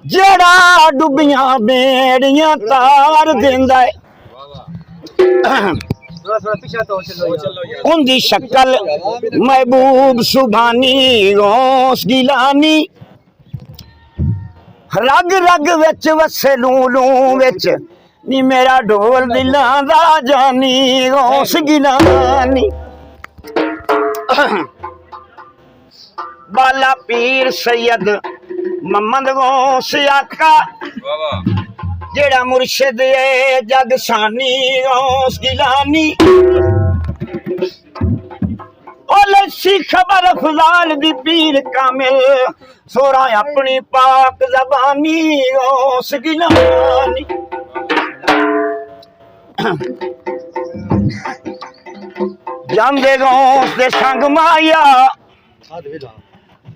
जेड़ा डुबियां बेड़ियां तार देंदा है उनकी शक्ल महबूब सुभानी गौस गिलानी रग रग विच वसे लू लू विच नी मेरा ढोल दिलां दा जानी गौस गिलानी बाला पीर सैयद मोहम्मद गौस आका जेड़ा मुर्शिद है जग सानी गौस गिलानी लस्सी खबर फजाल दी पीर कामिल सोरा अपनी पाक जबानी गौस गिलानी जांदे गौस दे संग माया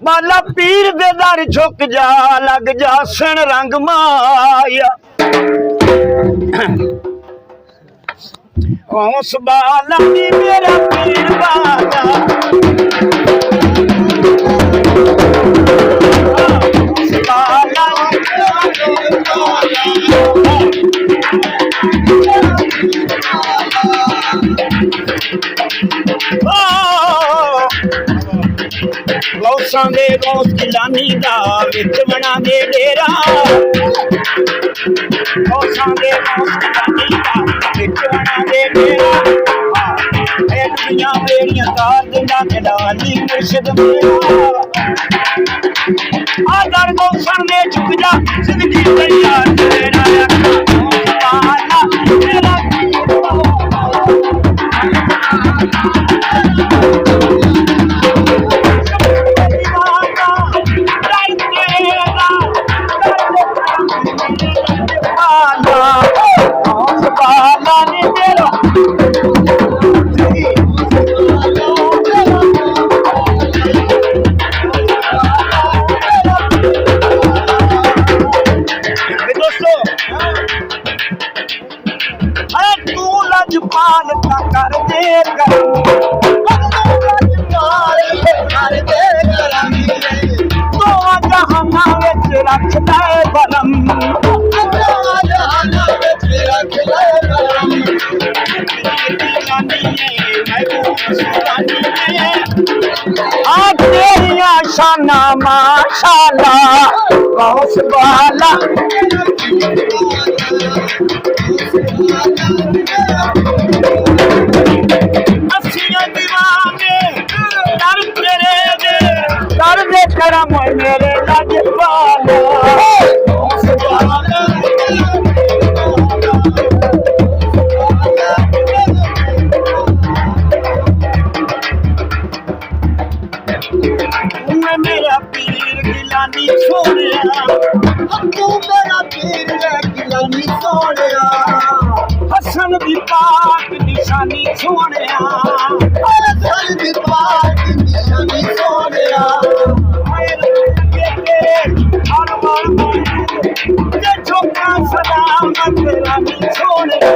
बाला पीर दे दर झुक जा लग जा सन रंग माया गौस बाला नी मेरा पीर बाला बाला गौसां दे गौस गिलानी दा विच बना दे डेरा गौसां दे गौस गिलानी दा विच बना दे डेरा ए दुनिया मेरियां तार दिंदा खडाली मुर्शिद मेरा आदर गौसां दे झुक जा जिंदगी तैयार तेरा बाला मेरा शाना माशाल्लाह गौस बाला असियां दीवाने कर तेरे दे कर दे करम मेरे लज पाला गौस बाला मेरा पीर गिलानी सोनिया तू मेरा पीर गिलानी सोनिया हसन दी पाक निशानी सोनिया हसन दी पाक निशानी सोनिया झोंका सलाम तेरा नी सोनिया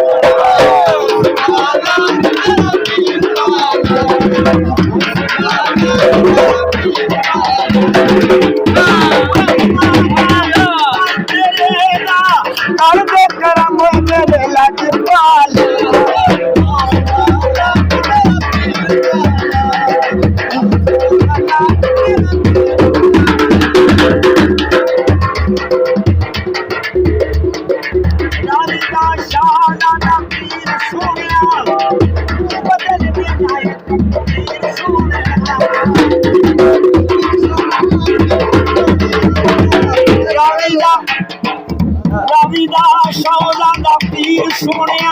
पीर सोनिया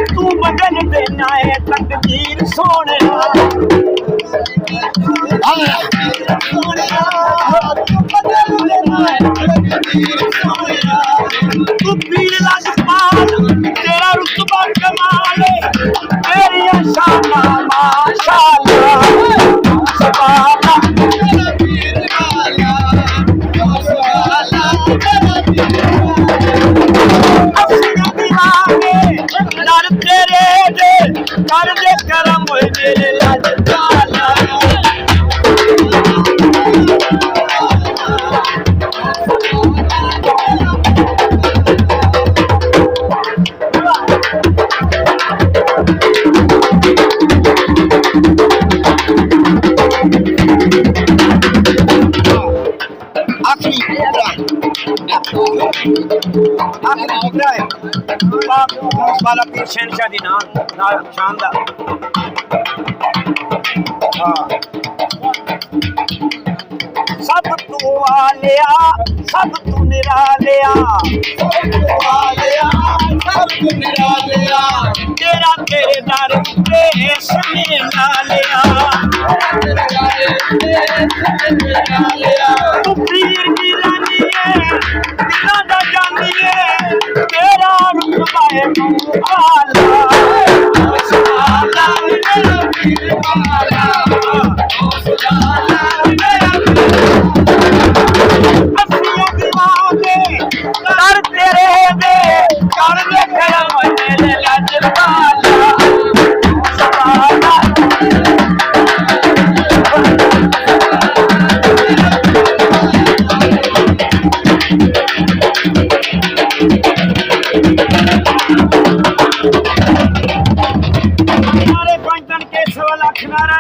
तू बदल देना है तकदीर सोनिया तू पीर लजपाल तेरा रुतबा कमाल तेरी शाना माशाल्लाह कर दे करम मेरे लज पाला आखिरी टुकड़ा है वाला पीर शहनशाह दी नाल शानदार सब तू वालिया सब तू निरालिया तेरा तेरे दर पे सने लालिया तू पीर की रानी है दिला दा जानी है तेरा रुतबा है आला मेरा पीर वाला अस्सियों दीवाने कर तेरे दे कर दे तेरा मने लजपाला सवाला हमारे पंचन के 1.25 लाख नारा